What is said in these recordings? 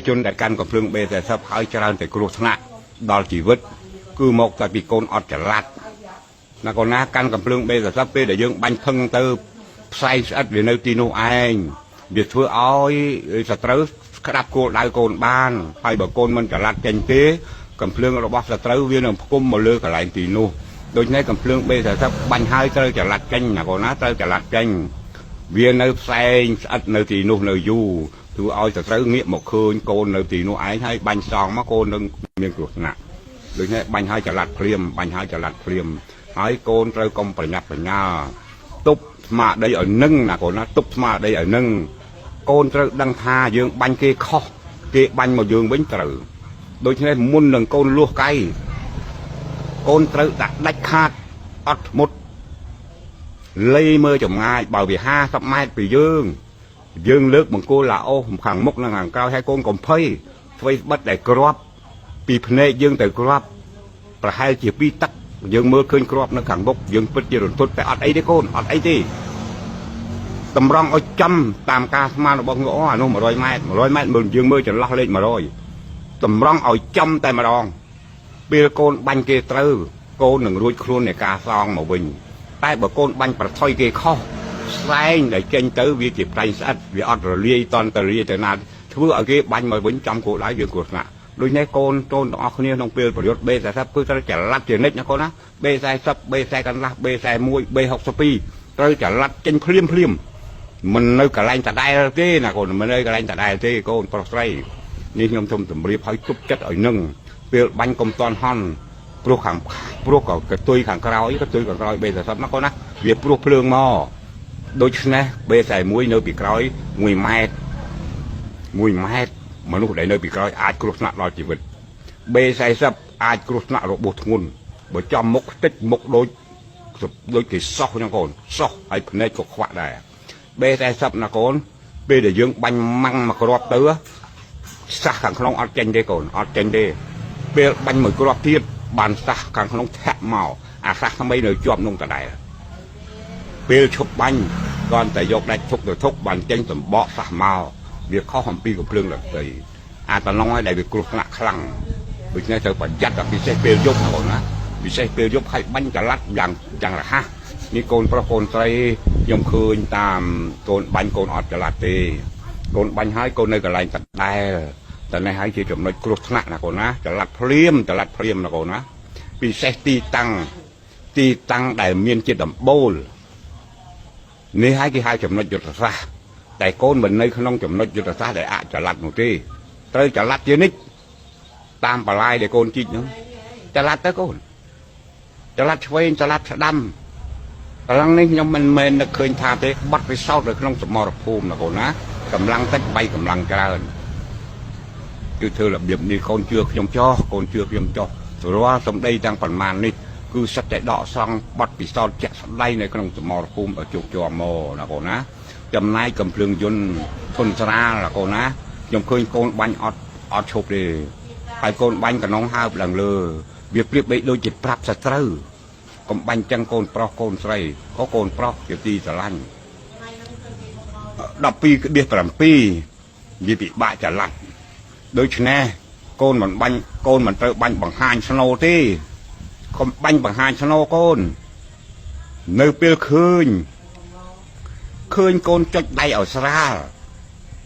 ជនដែលកាន់កំភ្លើង B40 ហើយច្រើនតែគ្រោះថ្នាក់ដល់ជីវិតគឺមកតែពីកូនអត់ចល័តណាកូនណាកាន់កំភ្លើង B40 ពេលដែលយើងបាញ់ផឹងទៅផ្សែងស្អិតវានៅទីនោះឯងវាធ្វើឲ្យសត្រូវក្តាប់គោលដៅកូនបានហើយបើកូនមិនចល័តចេញទេកំភ្លើងរបស់សត្រូវវានឹងផ្គុំមកលើកន្លែងទីនោះដូច្នេះកំភ្លើង B40 បាញ់ហើយត្រូវចល័តចេញណាកូនណាត្រូវចល័តចេញវានៅផ្សែងស្អិតនៅទីនោះនៅយូរធ្វើឲ្យសត្រូវងាកមកឃើញកូននៅទីនោះឯងហើយបាញ់សងមកកូននឹងមានគ្រោះថ្នាក់ដូច្នេះបាញ់ហើយចល័តភ្លាមបាញ់ហើយចល័តភ្លាមហើយកូនត្រូវកុំប្រញាប់ប្រញាល់ទប់ស្មារតីឲ្យនឹងណាកូនណាទប់ស្មារតីឲ្យនឹងកូនត្រូវដឹងថាយើងបាញ់គេខុសគេបាញ់មកយើងវិញត្រូវដូច្នេះមុននឹងកូនលួសកៃកូនត្រូវដាក់ដាច់ខាតអត់ធ្មត់លៃមើលចម្ងាយបើវា50ម៉ែត្រពីយើងលើកបង្គោលឡាអូខាងមុខនិងខាងក្រោយឲ្យកូនកុំភ័យស្វ័យស្បិតតែគ្រាប់ពីភ្នែកយើងទៅគ្រាប់ប្រហែលជា2ទឹកយើងមើលឃើញគ្រាប់នៅខាងមុខយើងពិតជារន្ធត់តែអត់អីទេកូនអត់អីទេតម្រង់ឲ្យចំតាមការស្មានរបស់ងអអានោះ100ម៉ែត្រមើលយើងមើលចន្លោះលេខ100តម្រង់ឲ្យចំតែម្ដងពេលកូនបាញ់គេត្រូវកូននឹងរួចខ្លួននៃការសងមកវិញតែបើកូនបាញ់ប្រថុយគេខុសស្វែងដែលចេញទៅវាជាផ្លែស្អិតវាអត់រលាយតន់តរាយទៅណាធ្វើឲ្យគេបាញ់មកវិញចំគោលដៅយើងគ្រោះថ្នាក់ដូចនេះកូនទាំងអស់គ្នាក្នុងពេលប្រយុទ្ធ B40 គឺត្រូវចល័តជានិច្ចណាកូនណា B40 B40 កន្លះ B41 B62 ត្រូវចល័តចេញភ្លាមមិននៅកន្លែងដដែលទេណាកូនមិននៅកន្លែងដដែលទេកូនប្រុសស្រីនេះខ្ញុំសូមជម្រាបឲ្យទប់ចិត្តឲ្យនឹងពេលបាញ់កុំតន់ហន់ព្រោះក៏កតុយខាងក្រោយB40 ណាកូនណាវាព្រោះភ្លើងមកដូច្នេះ B41 នៅពីក្រោយ1ម៉ែត្រមនុស្សដែលនៅពីក្រោយអាចគ្រោះថ្នាក់ដល់ជីវិត B40 អាចគ្រោះថ្នាក់របួសធ្ងន់បើចំមុខខ្ទេចមុខដូចគេសោះចឹងកូនសោះហើយភ្នែកក៏ខ្វាក់ដែរ B40 ណាកូនពេលដែលយើងបាញ់ម៉ាំងមកគ្រាប់ទៅសះខាងក្នុងអត់ចេញទេកូនអត់ចេញទេពេលបាញ់មួយគ្រាប់ទៀតបានសះខាងក្នុងធាក់មកអាសះថ្មីនៅជាប់ក្នុងដដែលពេលឈប់បាញ់គ្រាន់តែយកដាច់ឈប់ទៅធុកបានចេញសម្បកសះមកវាខុសអំពីកំភ្លើងដទៃអាតំណងឲ្យដែលវាគ្រោះថ្នាក់ខ្លាំងដូច្នេះត្រូវប្រយ័ត្នតែពិសេសពេលយប់ណាកូនណាពិសេសពេលយប់ឲ្យបាញ់ចល័តយ៉ាងរហ័សនេះកូនប្រុសកូនស្រីខ្ញុំឃើញតាមកូនបាញ់កូនអត់ចល័តទេកូនបាញ់ហើយកូននៅកន្លែងដដែលតែនេះហើយជាចំណុចគ្រោះថ្នាក់ណាកូនណាចល័តភ្លាមណាកូនណាពិសេសទីតាំងដែលមានជាដំបូលនេះហើយគេហៅចំណុចយុទ្ធសាស្ត្រតែកូនមិននៅក្នុងចំណុចយុទ្ធសាស្ត្រដែលអចល័តនោះទេត្រូវចល័តជានិច្ចតាមបលាយដែលកូនជីកនោះចល័តទៅកូនចល័តឆ្វេងចល័តស្ដាំកម្លាំងនេះខ្ញុំមិនមែននឹកឃើញថាទេបាត់ពិសោធន៍នៅក្នុងសមរភូមិណាកូនណាកម្លាំងតិចបីកម្លាំងច្រើនគឺធ្វើរបៀបនេះកូនជឿខ្ញុំចោះរាល់សម្ដីទាំងប៉ុន្មាននេះគឺសិតតែដកស្រង់បាត់ពិសោធន៍ជាក់ស្ដែងនៅក្នុងសមរភូមិឲ្យជោគជាំមកណាកូនណាចំណាយកំភ្លើងយន្តធុនស្រាលណាកូនណាខ្ញុំឃើញកូនបាញ់អត់ឈប់ទេហើយកូនបាញ់កណ្ដុងហើបឡើងលើវាប្រៀបដូចជាប្រាប់សត្រូវកុំបាញ់ចឹងកូនប្រុសកូនស្រីក៏កូនប្រុសជាទីស្រឡាញ់12 ក្បៀស 7វាពិបាកចល័តដូច្នេះកូនមិនត្រូវបាញ់បង្ហាញស្នូទេកុំបាញ់បង្ហាញស្នូកូននៅពេលឃើញកូនចុចដៃឲ្យស្រាល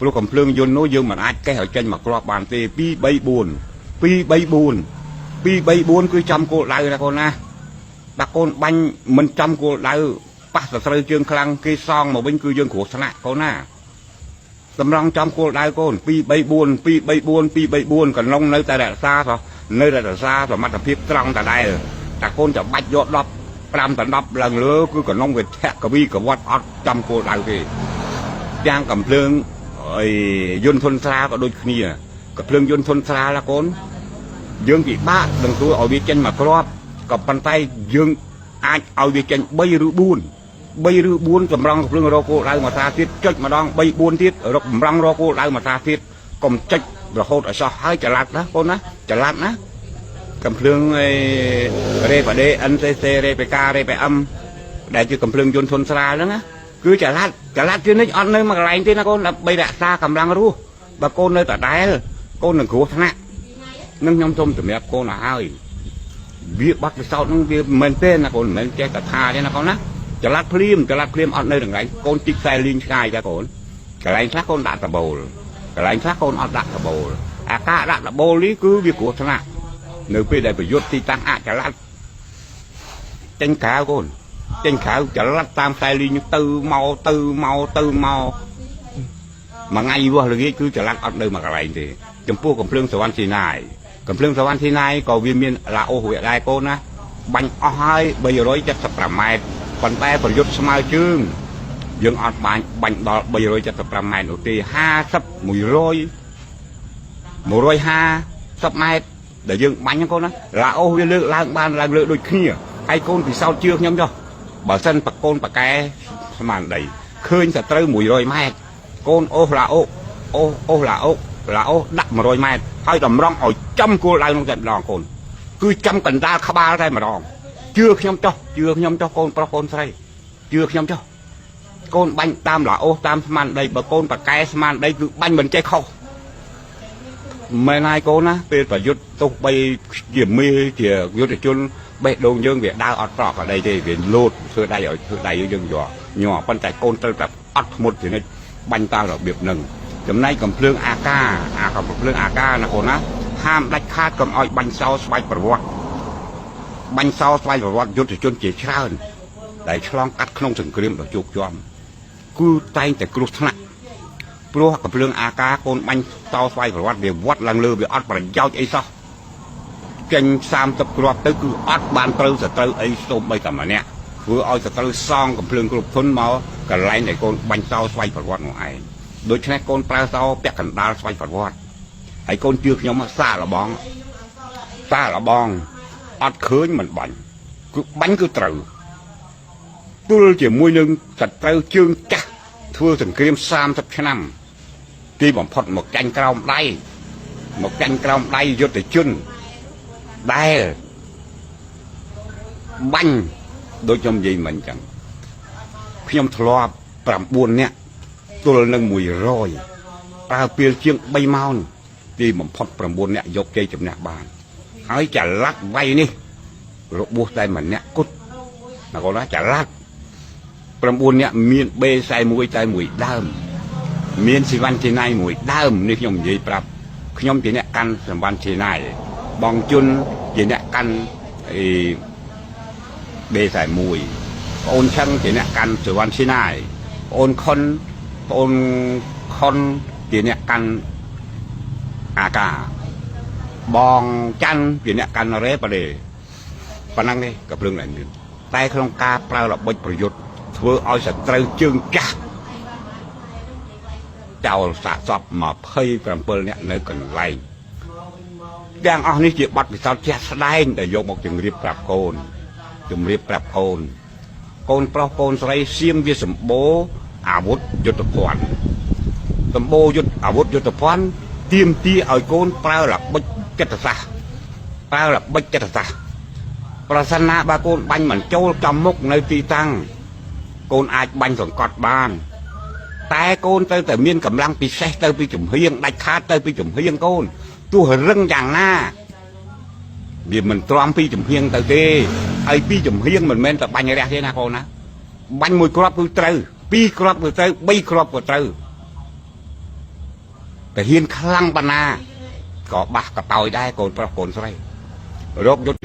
ព្រោះកំភ្លើងយន្តនោះយើងមិនអាចកេះឲ្យចេញមកគ្រាប់បានទេ2 3 4គឺចំគោលដៅណាកូនណាបើកូនបាញ់មិនចំគោលដៅប៉ះទៅត្រូវជើងខ្លាំងគេសងមកវិញគឺយើងគ្រោះថ្នាក់កូនណាតម្រង់ចំគោលដៅកូន2 3 4កន្លងនៅតែរក្សាសមត្ថភាពត្រង់ដដែលតែកូនจะបាច់យក5 ដល់ 10ឡើងលើគឺកណ្ដុងវាធាក់កវីកវត្តអត់ចំគោលដៅទេទាំងកំភ្លើងយន្តធុនស្រាលក៏ដូចគ្នាកំភ្លើងយន្តធុនស្រាលណាកូនយើងពិបាកនឹងធ្វើឲ្យវាចេញមកគ្រាប់ក៏ប៉ុន្តែយើងអាចឲ្យវាចេញ3 ឬ 4ចម្រង់កំភ្លើងរកគោលដៅមកថាទៀតចុចម្ដង3 4ទៀតរកចម្រង់រកគោលដៅមកថាទៀតកុំចុចរហូតឲ្យសោះហើយចល័តណាកូនណាចល័តណាកំភ្លើងរេប៉ាដេ NCC រេប៉េកា រេប៉េ M ដែលជាកំភ្លើងយន្តធុនស្រាលហ្នឹងណាគឺចល័តជានិច្ចអត់នៅមួយកន្លែងទេណាកូនដើម្បីរក្សាកម្លាំងរស់បើកូននៅដដែល con đừng cố thằng nè nâng nhom tôm từ mẹ con là ai biết bắt sau nó biết mình tên là con mình chơi cả tha thế là con áจะรัดพริมอดในหนึ่งไรโกนจิกใส่ลิงชายจะโกนกระไรซักโกนดัดตะโบลกระไรซักโกนอดดัดตะโบลอากาศดัดตะโบนี้คือวิกุศลนะเนื้อไปได้ประโยชน์ที่ตั้งอาจะรัดเจนขาวโกนเจนขาวจะรัดตามใส่ลิงตือเมาmà ngay vừa là cái cứจะรัดอดในมากระไรทีจำพวกกับเพลิงสวรรค์ที่นายกับเพลิงสวรรค์ที่นายก็วิมีลาโอหัวได้โกนนะบังอ้อยใบร้อยจะสับประมาณcòn tayประยุทธ์สมัยchương dương ọt bánh đỏ bây giờ cho tập làm này nổi tì ha sắp mùi roi ha sắp mai để dương bánh con đó là ô viên lự lang ban lang lự đôi kia ai con thì sao chưa nhắm cho bảo sân bạc con bạc cái màn đầy khơi sẽ tới mùi roi mai con ô là ô đặt mà roi mai hai tầm rong ở trăm cô lại trong trận đòn con cứ trăm cần ra khá ba đây mà đòn chưa nhom cho con pro con say chưa nhom cho con banh tam là ô tam man đây bà con bà cái man đây cứ banh mình chơi khâu mấy nay con á về phải dứt tục bay kiểm mi thì dứt để chôn bay đồ dương việc đau ọt trọc ở đây thì về lột xưa đây ở dương nhỏ con chạy con tơ tập ọt một thì nó banh ta là biệt nừng hôm nay cầm phượng AK cầm phượng AK là con á ham đánh khát cầm oi banh sau bay bờ vọt bánh sau xoay vào vọtยุทธชนเจี๋ยชาญได้ฉลองกัดขนมถึงเกรียมต่อจุกจอมกูใจแต่กรุธนะปลัวกับเรื่องอากาโกนบánh sau xoay vào vọtเดี๋ยววัดลังเลือเดี๋ยวอัดประเจ้าไอ้ซอเก่งสามตะกรวดตึกคืออัดบานเตอร์สเตอร์ไอ้ส้มใบตำมันเนี่ยvừaเอาสเตอร์ซองกับเรื่องกรุธนมากับไล่ในโกนบánh sau xoay vào vọtของไอ้โดยเฉพาะโกนปลาsauเปียกกันดาxoay vào vọtไอ้โกนเจือกยมซาละบองอดเคืนมันบันcứ bánh cứ trừ tôi chỉ mua nương chặt trâu chương chắc thưa từng kiếm sam thập năm khi bọn phật một tranh còng đây vô tới chân đây bánh đôi trong gì mình chẳng khi ông thọ làm buồn nè tôi nâng mùi rồi ta piêu chiêng bay mau khi bọn phật làm buồn nè dọc cây chụp nạc bàn hãy trả lát vay đi rồi buộc tay mình nè cút mà có nói trả lát làm buồn nè miền bê say mùi đơm miền xì văn trên này mùi đơm nên nhom gì prap nhom chỉ nè căn xì văn trên này bong chun chỉ nè căn bê say mùi ôn chân chỉ nè căn xì văn trên này ôn con chỉ nè căn cả bong chăn chỉ nè căn rễ bà đề bà năng đi gặp lương này tay không ca prao là bạchประยุทธ์ vừa oi sẽ trâu chương chắc chào xả sọp mà phơi làm bơ nè nơi cần lành đang ởនេះជាបទពិសោធន៍ជាក់ស្ដែងដែលយកមកជំរាបប្រាប់កូនប្រុសកូនស្រីសៀមវាសម្បូរអាវុធយុទ្ធភ័ណ្ឌសម្បូរអាវុធយុទ្ធភ័ណ្ឌទាមទារឲ្យកូនប្រើល្បិចចិត្តសាស្ត្រប្រសិនណាបើកូនបាញ់មិនចូលចំមុខនៅទីតាំងកូនអាចបាញ់សង្កត់បានតែកូនទៅតែមានកម្លាំងពិសេសទៅពីជំហៀងដាច់ខាតទៅពីជំហៀងកូនទោះរឹងយ៉ាងណាវាមិនទ្រាំពីជំហៀងទៅទេហើយពីជំហៀងមិនមែនតែបាញ់រះទេណាកូនណាបាញ់មួយគ្រាប់គឺត្រូវពីរគ្រាប់គឺត្រូវបីគ្រាប់ក៏ត្រូវតែហ៊ានខ្លាំងប៉ុណ្ណាក៏បះកតោយដែរកូនប្រុសកូនស្រីរកយុទ្ធ